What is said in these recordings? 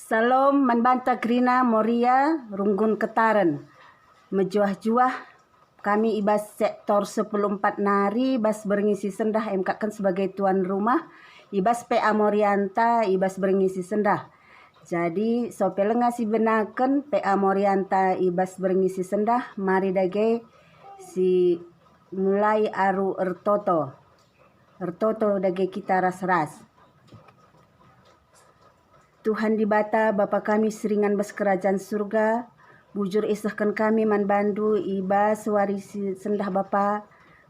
Salom manbanta Krina Moria Runggun Ketaran. Mejuah-juah kami ibas sektor 14 nari ibas berngisi sendah MK sebagai tuan rumah. Ibas PA Morianta ibas berngisi sendah. Jadi sopelenga si benaken PA Morianta ibas berngisi sendah. Mari dage si mulai aru ertoto. Ertoto dage kita ras-ras. Tuhan di bata Bapa kami seringan bas kerajaan surga, bujur isahkan kami man bandu iba suarisi sendah Bapa,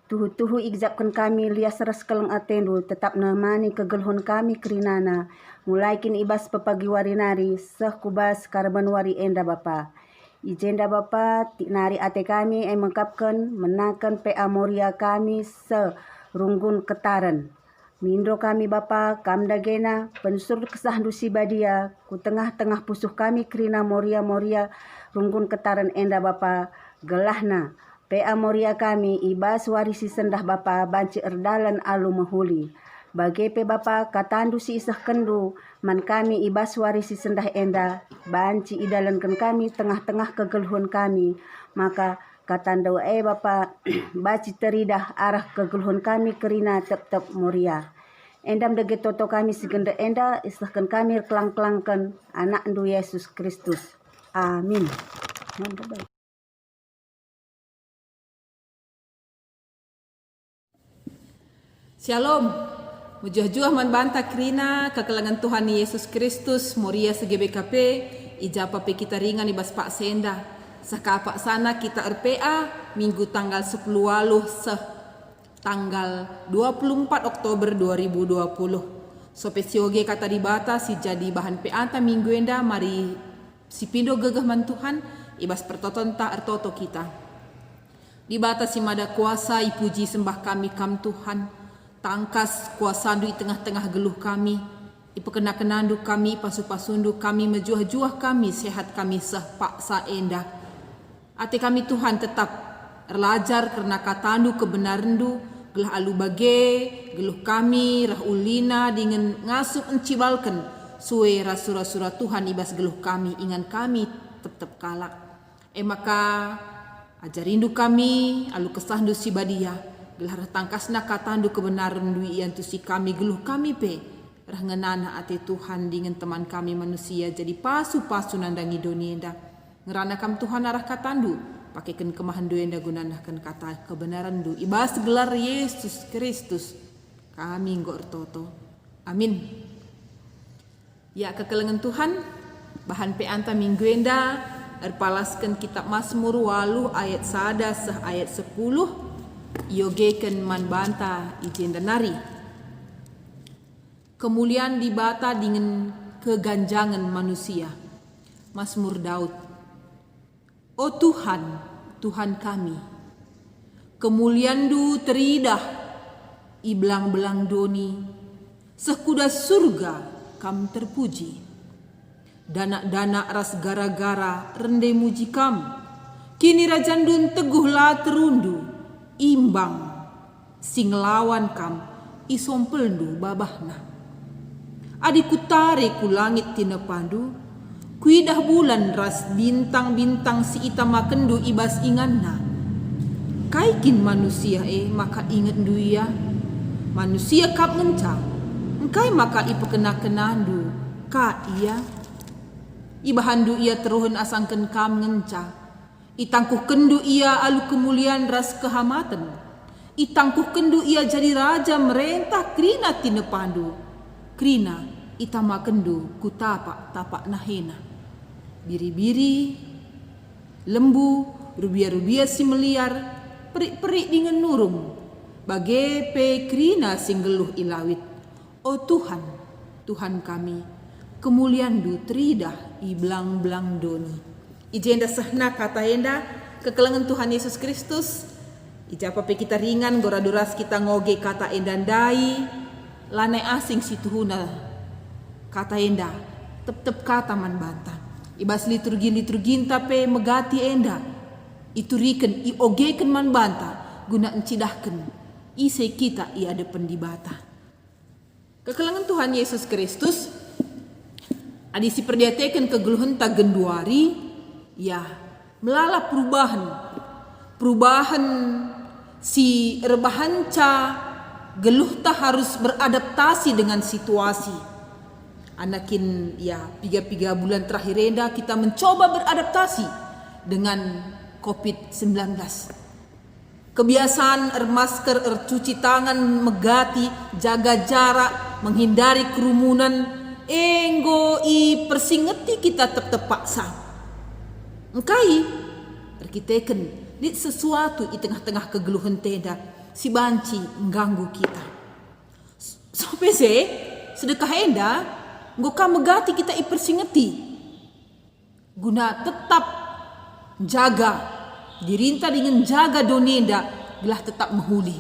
tuhu igzapkan kami lias ras keleng atendu tetap namani kegelhon kami kerinana, mulai kin ibas pepagi warinari seh kubas karban wari enda Bapa. Ijenda Bapa nari ate kami mengkapkan menakan PA Moria kami se Runggun Ketaran. Mindo kami Bapa, kamdagena, pensur kesah dusi badia, ku tengah-tengah pusuh kami Krina Moria Runggun Ketaran enda Bapa, gelahna, PA Moria kami, ibas warisi sendah Bapa, banci erdalan alu mahuli. Bagepe Bapa, katandu si isah kendu, man kami ibas warisi sendah enda, banci idalankan kami, tengah-tengah kegeluhan kami, maka katanda Bapa baci teridah arah kegeluhan kami kerina tep-tep Moria. Endam dage toto kami segenda enda isahkan kami kelang-kelangkan anak ndu Yesus Kristus. Amin. Shalom. Mujuh-juh manbanta Krina kekelangan Tuhan Yesus Kristus Moria segbkp ijapa pe kita ringan ibas Pak Senda. Sakapak sana kita RPA minggu tanggal 10 waluh tanggal 24 Oktober 2020. Sope sioge kata di bata si jadi bahan peanta minggu enda mari si pindo gegah man Tuhan ibas pertoton ta ertoto kita. Di bata si mada kuasa ipuji sembah kami kam Tuhan. Tangkas kuasa di tengah-tengah geluh kami. Ipekena-kenandu kami pasu-pasundu kami mejuah-juah kami sehat kami seh paksa enda. Ate kami Tuhan tetap erlajar karena katandu kebenarandu gelah alu bage geluh kami rah ulina dengan ngasup encibalkan suwe rasura-sura Tuhan ibas geluh kami ingan kami tetap kalak maka ajarindu kami alu kesahdu si badia gelah rah tangkasna katandu kebenaran dui iantu si kami geluh kami pe rah ngenana ate Tuhan dengan teman kami manusia jadi pasu-pasu nandangi donienda ngerana kam Tuhan arah katandu pakaikan kemahan du enda gunanakan kata kebenaran du ibas gelar Yesus Kristus kami nggo ertoto amin. Ya kekelengan Tuhan bahan peanta minggu enda erpalaskan kitab Mazmur waluh ayat sada seh ayat 10 yogeken manbanta ijenda nari kemuliaan dibata dengan keganjangan manusia. Mazmur Daud. O Tuhan, Tuhan kami, kemuliaan-Du teridah, iblang-belang doni, sekuda surga kam terpuji. Danak-danak ras gara-gara rende muji kam, kini rajandun teguhlah terundu, imbang, sing lawan kam, isompeldu babahna. Adiku tarik ku langit tina pandu, kuidah bulan ras bintang-bintang si itama kendu ibas inganna. Kaikin manusia maka ingat duia. Manusia kap ngencang. Engkai maka ipekena-kenandu. Ka iya. Ibahandu ia teruhun asangken kam ngencang. Itangkuh kendu ia alu kemuliaan ras kehamatan. Itangkuh kendu ia jadi raja merentah krina tina pandu. Krina itama kendu ku tapak nahena. Biri-biri, lembu, rubia-rubia si meliar, perik-perik dengan nurung, bagai pe krina singgeluh ilawit. O Tuhan, Tuhan kami, kemuliaan du teridah iblang-belang doni. Ijenda sahna kata enda, kekelengan Tuhan Yesus Kristus, ijapa pe kita ringan, goraduras kita ngoge kata endandai, lanai asing si tuhuna, kata enda, tep-tep kata man bantah. Ibas liturgi tape megati enda. Ituriken iogeken man banta guna encidahken ise kita ia ada pendibata. Kekelangan Tuhan Yesus Kristus Adi si perdiatekan kegeluhan ta genduari, ya melala perubahan si rebahanca geluh ta harus beradaptasi dengan situasi. Anakin ya 3 bulan terakhir enda kita mencoba beradaptasi dengan COVID-19. Kebiasaan masker, cuci tangan, megati, jaga jarak, menghindari kerumunan, enggo i persingeti kita tetap paksa. Engkai berkiteken di sesuatu di tengah-tengah kegeluhan tenda si banci mengganggu kita. Sampai sedekah enda nggoka megati kita i persingeti guna tetap jaga dirinta dengan jaga donenda gelah tetap menghuli.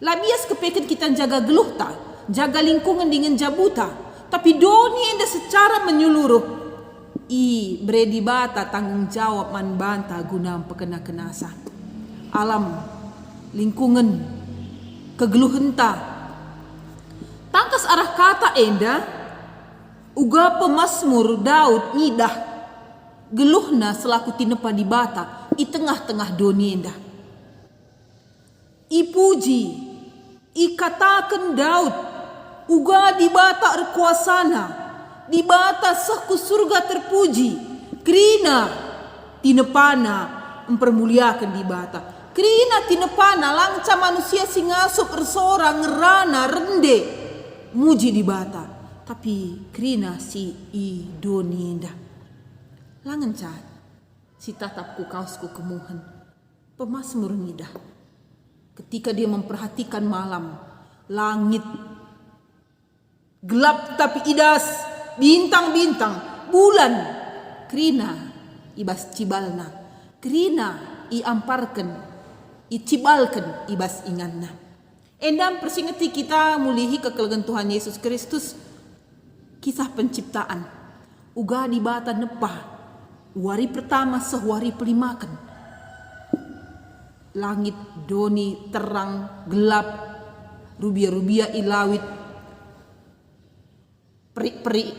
Labias kepeken kita jaga geluh ta, jaga lingkungan dengan jabuta. Tapi doni enda secara menyeluruh beredi bata tanggung jawab man banta guna pekena kenasa. Alam, lingkungan, kegeluhan ta. Tangkas arah kata enda, uga pemasmur Daud ngidah geluhna selaku tinepa di bata i tengah-tengah doni enda. Ipuji, ikatakan Daud, uga di bata erkuasana, di bata sahku surga terpuji, krina tinepana mempermuliakan di bata, krina tinepana langca manusia singasup ersorang ngerana rende muji di bata, tapi krina si i donienda langen cat si tatapku kaosku kemuhan pemasmur ngidah ketika dia memperhatikan malam, langit gelap tapi idas, bintang-bintang, bulan, krina ibas cibalna, krina iamparken, icibalken ibas inganna. Endam persingeti kita mulihi kekelegan Tuhan Yesus Kristus, kisah penciptaan. Uga di bata nepah, wari pertama sehwari pelimakan. Langit doni terang gelap, rubia-rubia ilawit, perik-perik,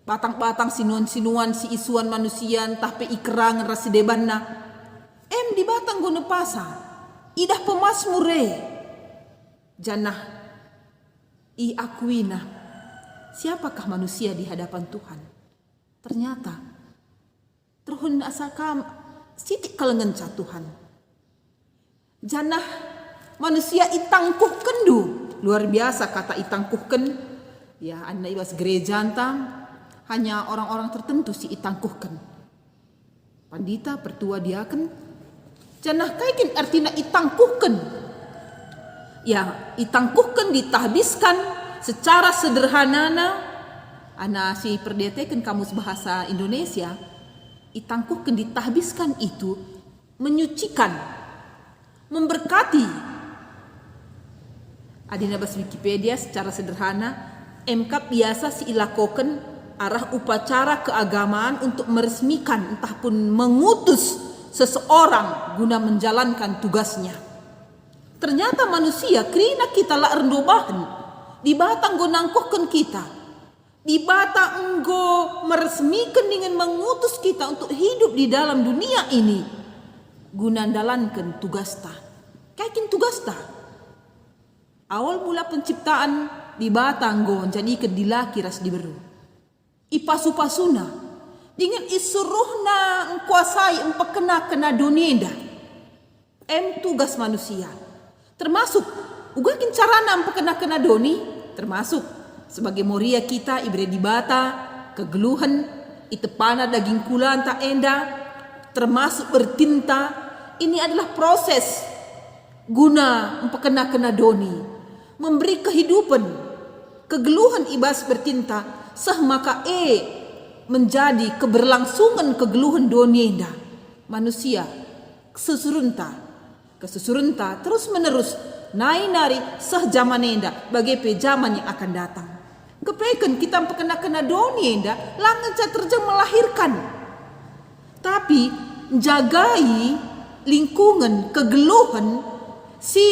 batang-batang sinuan-sinuan si isuan manusian tapi ikerang rasi debanna. Di batang guna pasa, idah pemasmure, janah i akuina. Siapakah manusia di hadapan Tuhan? Ternyata terhun asakam sitik kelengen ca Tuhan. Janah manusia itangkuh kendu, luar biasa kata itangkuhken. Ya, anda ibas gereja antang hanya orang-orang tertentu si itangkuhkan. Pandita, pertua, diaken, janah kaikin artina itangkuhkan. Ya, itangkuhkan ditahbiskan secara sederhana. Ana si perdetekan kamus bahasa Indonesia, itangkuhkan ditahbiskan itu menyucikan, memberkati. Adina bahasa Wikipedia secara sederhana. MK biasa si ilakoken arah upacara keagamaan untuk meresmikan entah pun mengutus seseorang guna menjalankan tugasnya. Ternyata manusia krina kita la rendobahan di batang go nangkohken kita, di batang enggo meresmikan dengan mengutus kita untuk hidup di dalam dunia ini guna menjalankan tugas ta. Kaikin tugas ta. Awal mula penciptaan di batang go jadi kedilaki ras diberu. Ipasu-pasuna dengan isuruhna engkuasai empekena donienda. Tugas manusia. Termasuk ugakin carana empekena doni, termasuk sebagai moria kita ibre di bata, kegeluhan, itepana daging kulan tak enda, termasuk bertinta. Ini adalah proses guna empekena doni, memberi kehidupan. Kegeluhan ibas bertinta sah maka menjadi keberlangsungan kegeluhan donienda manusia kesusurunta terus menerus nari sah zamanenda bagai zaman yang akan datang. Kepeken kita kena donienda langan terjang melahirkan, tapi jagai lingkungan kegeluhan si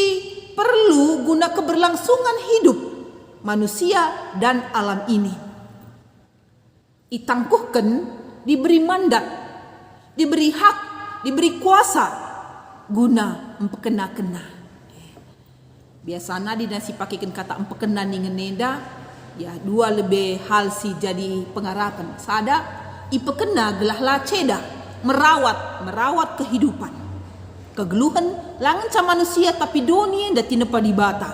perlu guna keberlangsungan hidup manusia dan alam ini. itangkuhkan, diberi mandat, diberi hak, diberi kuasa guna empekena-kena. Biasanya dinasi pakaikan kata empekena ningen nenda, ya dua lebih hal si jadi pengarapan. Sada ipekena gelah la ceda, merawat kehidupan. Kegeluhan langan ca manusia tapi doni enda tinepa di bata.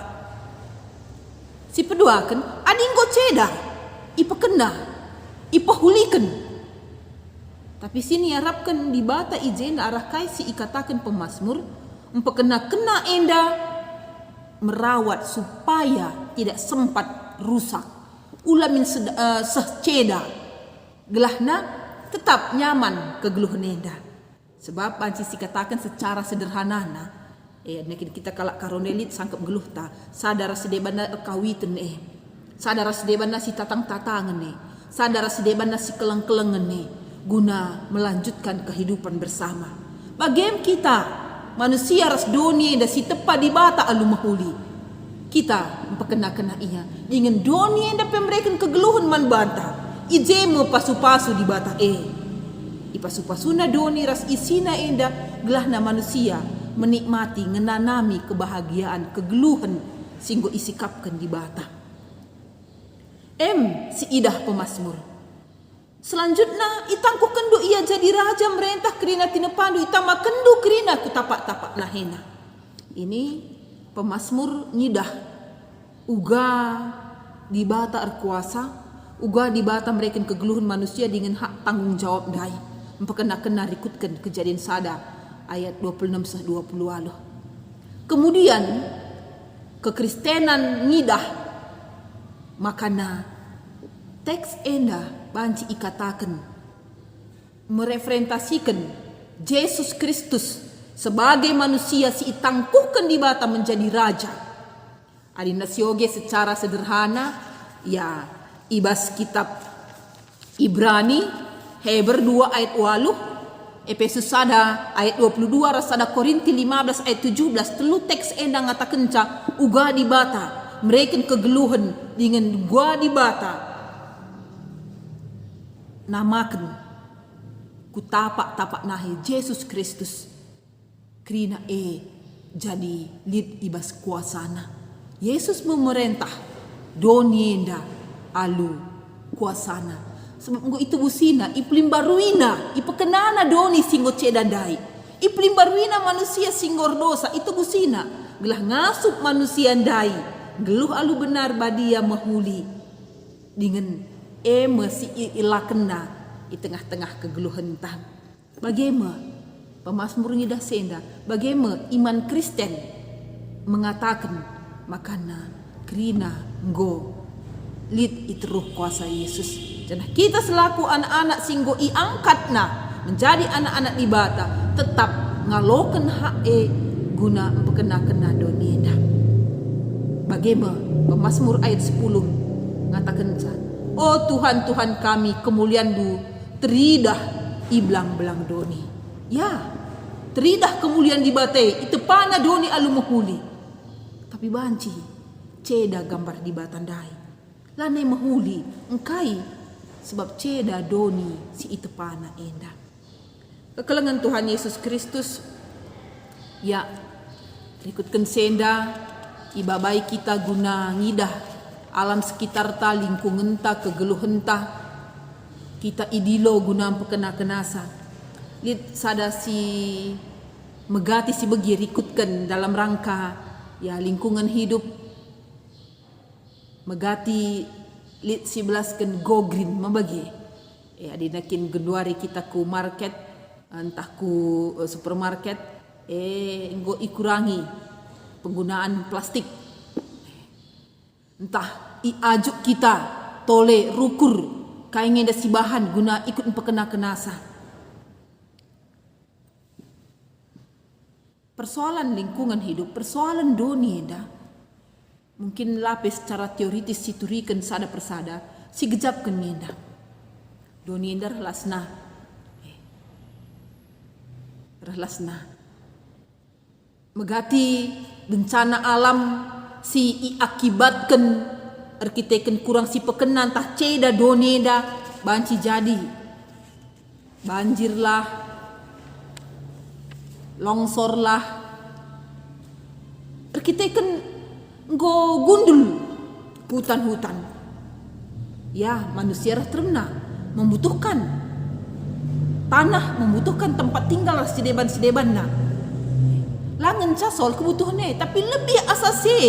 Si peduakan adinggo ceda, ipekena, ipahulikan. Tapi sini harapkan di bata ijen arah kai si ikatakan pemasmur, empekena-kena enda merawat supaya tidak sempat rusak. Ulamin seceda gelahna tetap nyaman kegeluhan enda. Sebab panci katakan secara sederhana kita kalak karonelit sangkap geluh ta sadara sedebana kawitan sadara sedebana si tatang-tatangan sadara sedebana si keleng-kelengan guna melanjutkan kehidupan bersama. Bagem kita manusia ras doni enda si tepa di bata alu mahuli. Kita empekena-kena iya dengan doni enda pemberikan kegeluhan man banta. Ijeme pasu-pasu di bata ipasu-pasuna doni ras isina enda gelahna manusia menikmati ngenanami kebahagiaan kegeluhan singgo isikapkan di bata. Si idah pemasmur. Selanjutnya itangku kendu ia jadi raja merentah kerina tinepandu itama kendu kerina kutapak-tapak nahena. Ini pemasmur nyidah uga di bata erkuasa, uga di bata mereka kegeluhan manusia dengan hak tanggung jawab dai. Empekena-kena rikutkan kejadian sada ayat 26-20 aloh. Kemudian kekristenan nyidah makana teks enda banci ikatakan mereferentasikan Yesus Kristus sebagai manusia si itangkuhkan di bata menjadi raja. Adina sioge secara sederhana ya ibas kitab Ibrani Heber 2 ayat 8, Efesus sada ayat 22, rasada Korinti 15 ayat 17, telu teks enda ngatakan uga di bata mereka kegeluhan dengan gua di bata namakan kutapak-tapak nahi Yesus Kristus krina jadi lid ibas kuasana. Yesus memerintah donienda alu kuasana. Sebab itu busina iplim baruina ipekenana doni singgo cedandai. Iplim baruina manusia singgor dosa itu busina gelah ngasup manusia ndai geluh alu benar badia mahuli dengan masih ilakena di tengah-tengah kegeluhan tam. Bagaimana pemasmur nyidah senda, bagaimana iman Kristen mengatakan makana krina nggo lid itruh kuasa Yesus. Dan kita selaku anak-anak singgo iangkatna menjadi anak-anak di bata tetap ngaloken hak guna empekena-kena donienda. Bagaimana pemasmur ayat 10 ngatakan oh Tuhan Tuhan kami kemuliaan du teridah iblang-belang doni. Ya, teridah kemuliaan di batai itu pana doni alu mahuli. Tapi banci ceda gambar di batandai. Lanai mahuli engkai sebab ceda doni si itu pana enda. Kekelengan Tuhan Yesus Kristus ya ikutkan senda ibabai kita guna ngidah alam sekitar ta lingkungan ta kegeluhan ta kita idilo guna pekena-kenasa lid sada si megati si begi rikutkan dalam rangka ya lingkungan hidup megati lid 11 kan go green membagi ya dinakin genduari kita ku market entah ku supermarket enggo ikurangi penggunaan plastik. Entah ajuk kita tole rukur kaingin da si bahan guna ikut pekena-kenasa. Persoalan lingkungan hidup, persoalan dunia mungkin lapis secara teoritis siturikan sada persada si gejapkan ngenda. Dunia rahlasna. Megati bencana alam si iakibatkan arkiteken kurang si pekenan tah ceda doneda banci jadi banjirlah, longsorlah, kita kan go gundul hutan-hutan. Ya, manusia terna membutuhkan tanah, membutuhkan tempat tinggal sideban-sideban na. Langen casol kebutuhannya, tapi lebih asasi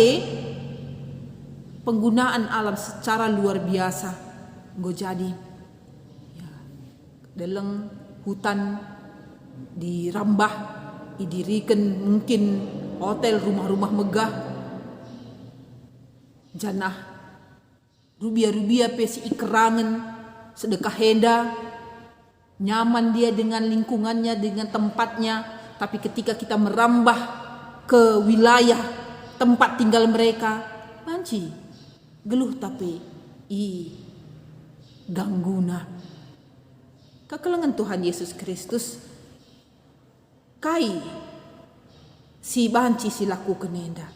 penggunaan alam secara luar biasa. Go jadi ya, dalam hutan dirambah, didirikan mungkin hotel, rumah-rumah megah, janah rubia-rubia pesi ikerangan, sedekah henda, nyaman dia dengan lingkungannya, dengan tempatnya. Tapi ketika kita merambah ke wilayah tempat tinggal mereka, banci geluh tapi gangguna. Kekelengan Tuhan Yesus Kristus kai si banci si laku kenenda.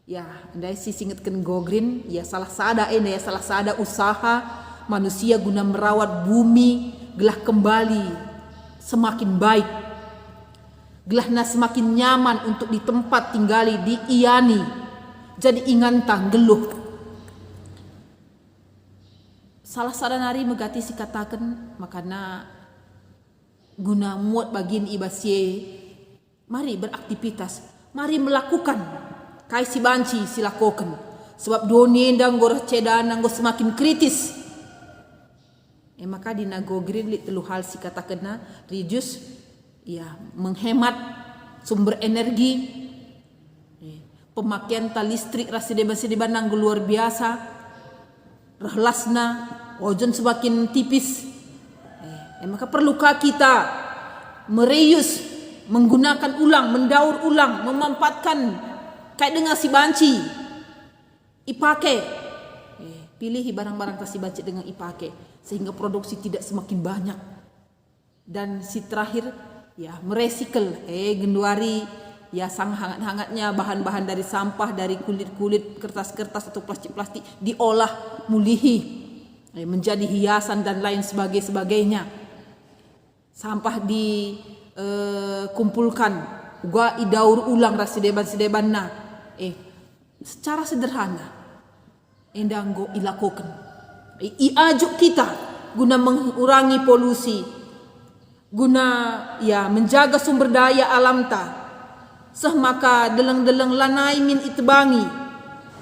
Ya, andai si singetkan gogrin, ya salah sada enda, ya salah sada usaha manusia guna merawat bumi gelah kembali semakin baik. Gelahna semakin nyaman untuk di tempat tinggali, diiani. Jadi ingantang geluh. Salah sada nari megati si katakan makana guna muat bagian ibasye, mari beraktivitas, mari melakukan kai si banci silakoken. Sebab doni endang gorah cedan anggo semakin kritis. Maka dina gogrin li telu hal si katakan reduce, ya menghemat sumber energi, pemakaian listrik rasideban nanggo luar biasa, rahlasna ojon semakin tipis. Maka perlukah kita mereuse, menggunakan ulang, mendaur ulang, memanfaatkan kayak dengan si banci ipake, pilih barang-barang si banci dengan ipake sehingga produksi tidak semakin banyak. Dan si terakhir ya merecycle, genduari ya sang hangat-hangatnya bahan-bahan dari sampah, dari kulit-kulit, kertas-kertas atau plastik-plastik diolah mulihi menjadi hiasan dan lain sebagainya. Sampah dikumpulkan, gua idaur ulang rasideban-sideban na. Secara sederhana endang go ilakoken. Iajuk kita guna mengurangi polusi, guna ya menjaga sumber daya alam ta. Sehmaka deleng-deleng lanai min itebangi,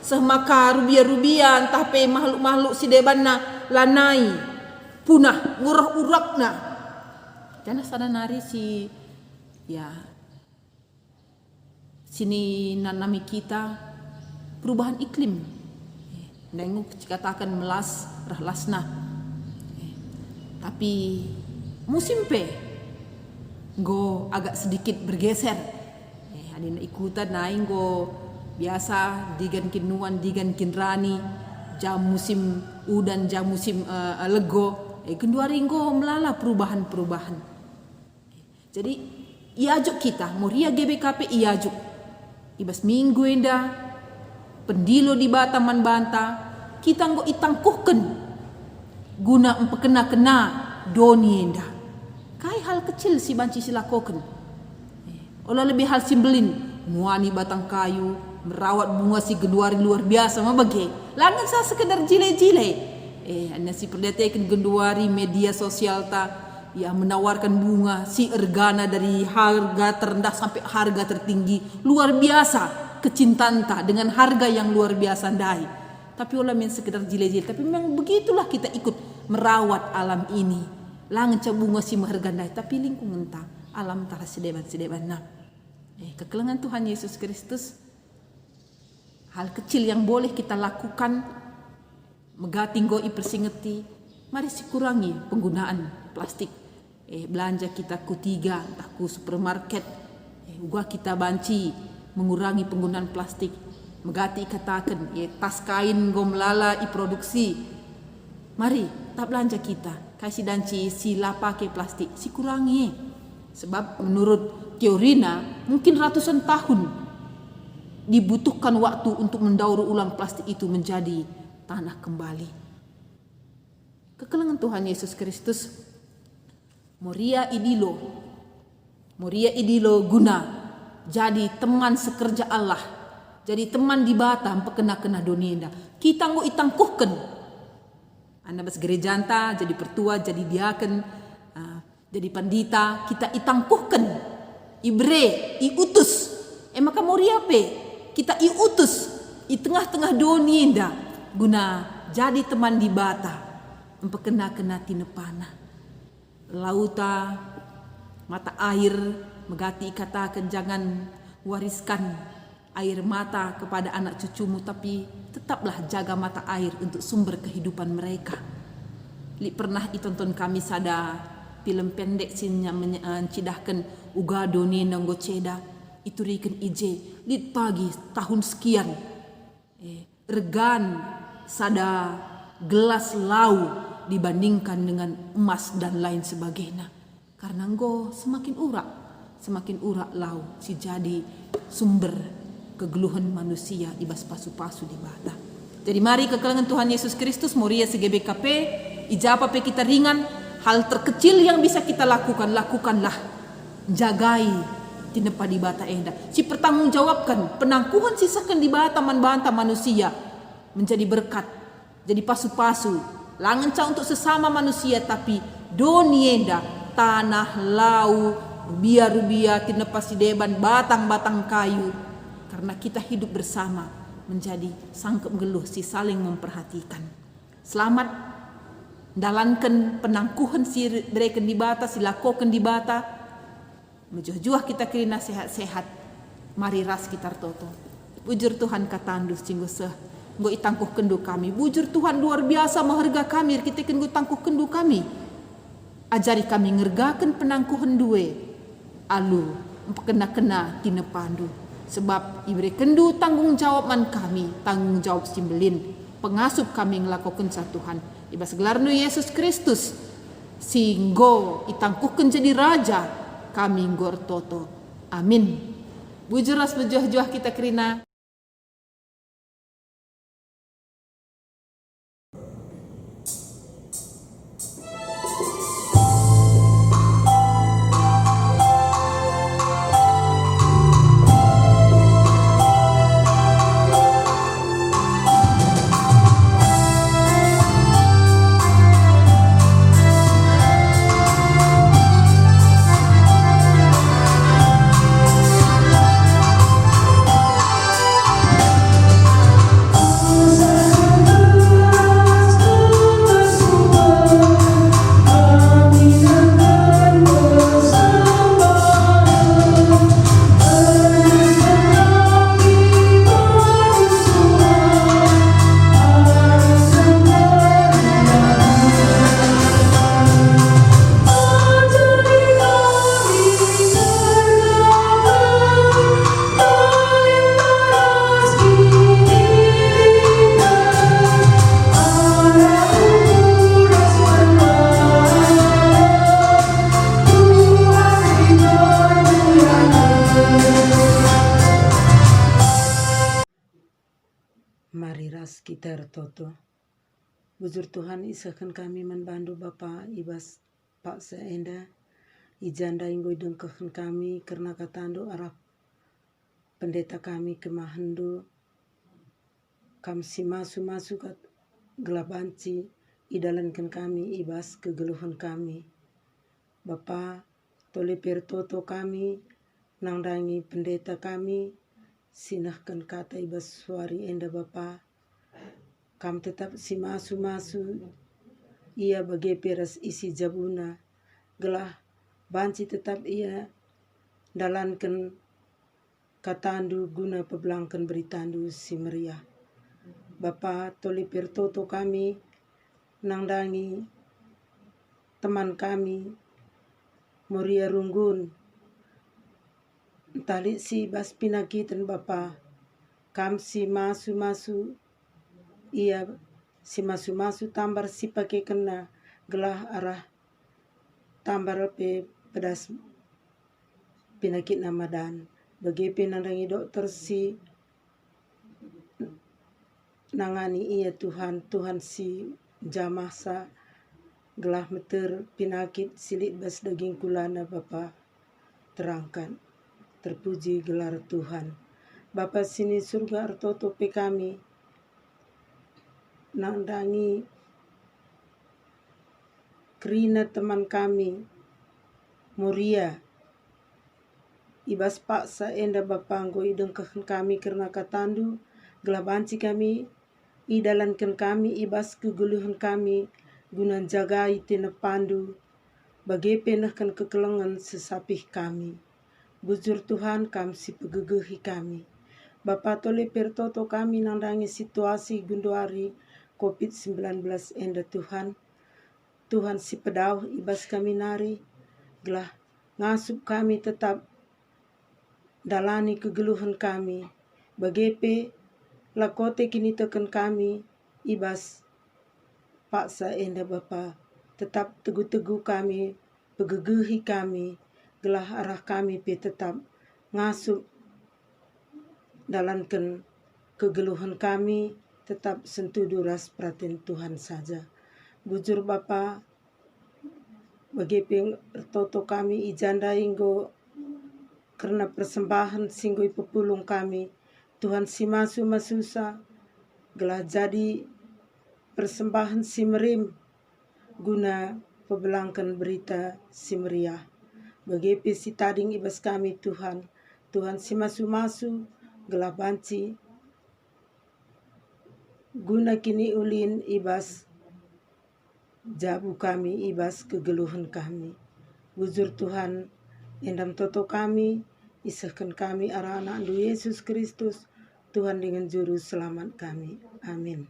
sehmaka rubia-rubia entah pe makhluk-makhluk sideban na lanai punah ngurah urakna. Jangan sada nari si ya sini nanami kita perubahan iklim. Nengok katakan melas rahlasna. Tapi musim pe go agak sedikit bergeser. Adina ikutan naing go biasa digan kinuan digan kinrani jam musim udan jam musim lego. Kenduari go melala perubahan-perubahan. Jadi iajuk kita Moria GBKP iajuk ibas minggu enda pendilo di Bataman Banta kita nggo itangkuhken guna empekena-kena doni enda kai hal kecil si banci silakoken olah lebih hal simbelin muani batang kayu merawat bunga si genduari luar biasa mabage langan sa sekedar jile-jile anda si perdetekan genduari media sosial ta ya menawarkan bunga si ergana dari harga terendah sampai harga tertinggi luar biasa kecintaan ta dengan harga yang luar biasa ndai. Tapi olah men sekedar jile-jile, tapi memang begitulah kita ikut merawat alam ini. Langan ca bunga si mahargandai tapi lingkungan ta alam ta sideban-sideban na. Kekelengan Tuhan Yesus Kristus hal kecil yang boleh kita lakukan megatinggo ipersingeti mari kurangi penggunaan plastik. Belanja kita kutiga entah ku supermarket gua kita banci mengurangi penggunaan plastik megati katakan tas kain gom lala produksi mari tak belanja kita kasih danci sila pakai plastik si kurangi sebab menurut teorina mungkin ratusan tahun dibutuhkan waktu untuk mendaur ulang plastik itu menjadi tanah kembali. kekelengan Tuhan Yesus Kristus, Moria idilo guna jadi teman sekerja Allah, jadi teman di Batam pekena-kena donienda. Kita nggo itangkuhken. Anda bas gereja anta, jadi pertua, jadi diaken, jadi pandita, kita itangkuhken. Ibre, iutus. Maka Moria pe, kita iutus i tengah-tengah donienda guna jadi teman di Bata, empekena-kena tinepana. Lauta, mata air, megati katakan jangan wariskan air mata kepada anak cucumu, tapi tetaplah jaga mata air untuk sumber kehidupan mereka. Pernah itonton kami sada film pendek sinnya mencidahkan uga doni nanggo ceda itu riken ije lit pagi tahun sekian regan sada gelas lau dibandingkan dengan emas dan lain sebagainya, karena enggo semakin urak lau si jadi sumber kegeluhan manusia ibas pasu-pasu di Bata. Jadi mari kekelengan Tuhan Yesus Kristus Moria CGBKP ijapa pe kita ringan, hal terkecil yang bisa kita lakukanlah, jagai tinepa di Bata enda, si pertanggungjawabkan penangkuhan sisakan di Bata man-banta manusia menjadi berkat, jadi pasu-pasu langenca untuk sesama manusia, tapi donienda tanah lau rubia tinepa si deban batang-batang kayu, karena kita hidup bersama menjadi sangkep geluh si saling memperhatikan. Selamat dalankan penangkuhan si bereken di Bata, si lakokan di Bata, mejuh-juah kita kirina sehat-sehat. Mari ras kita toto. Bujur Tuhan katandus cinggo seh nggo itangkuh kendu kami. Bujur Tuhan luar biasa maharga kami, kita nggo tangkuh kendu kami. Ajari kami ngergakan penangkuhan duwe alu kena tinepandu, sebab ibre kendu tanggung jawab man kami, tanggung jawab simbelin pengasup kami ngelakukan sa Tuhan ibas gelarnu Yesus Kristus singgo itangkuhkan jadi raja kami ngor toto. Amin. Bujur ras bejuah-juah kita kerina. Mari ras kita toto. Bujur Tuhan isahkan kami manbandu Bapa ibas Pak Seenda ijanda inggo dengkahkan kami karena katando arah pendeta kami kemahandu kam si masu kat gelabanci idalankan kami ibas kegeluhan kami. Bapa tole pertoto kami nangdangi pendeta kami sinahkan kata ibas suari enda Bapa, kam tetap si masu ia bagai peras isi jabuna gelah banci tetap ia dalankan katandu guna pebelangkan beritandu si meriah. Bapa toli pertoto kami nangdangi teman kami Moria Runggun tali si bas pinakitan Bapa, kam si masu ia si masu tambar si pakai kena gelah arah tambar pe pedas pinakit namadan bagi pinandangi dokter si nangani ia Tuhan si jamasa gelah meter pinakit silit bas daging kulana Bapa terangkan. Terpuji gelar Tuhan. Bapa sini surga artoto pe kami nandangi kerina teman kami Moria ibas paksa enda Bapanggo idengkahan kami karena katandu gelah banci kami idalankan kami ibas keguluhan kami gunan jagai tina pandu bagi penahkan kekelengan sesapih kami. Bujur Tuhan kami si pegegehi kami. Bapa tole pertoto kami nandangi situasi gunduari COVID-19 enda Tuhan. Tuhan si pedau ibas kami nari. Gelah ngasup kami tetap dalani kegeluhan kami. Bagepe lakote kini tekan kami ibas paksa enda Bapa. Tetap teguh-teguh kami, pegegehi kami. Gelah arah kami pe tetap ngasup dalankan kegeluhan kami tetap sentuh duras perhatian Tuhan saja. Bujur Bapa bagi toto kami ijanda inggo karena persembahan singgoi pepulung kami Tuhan si masu masusa gelah jadi persembahan si merim guna pebelangkan berita si meriah bagi si tading ibas kami Tuhan si masu gelah banci guna kini ulin ibas jabu kami ibas kegeluhan kami. Bujur Tuhan endam toto kami isahkan kami arah anak Yesus Kristus Tuhan dengan juru selamat kami. Amin.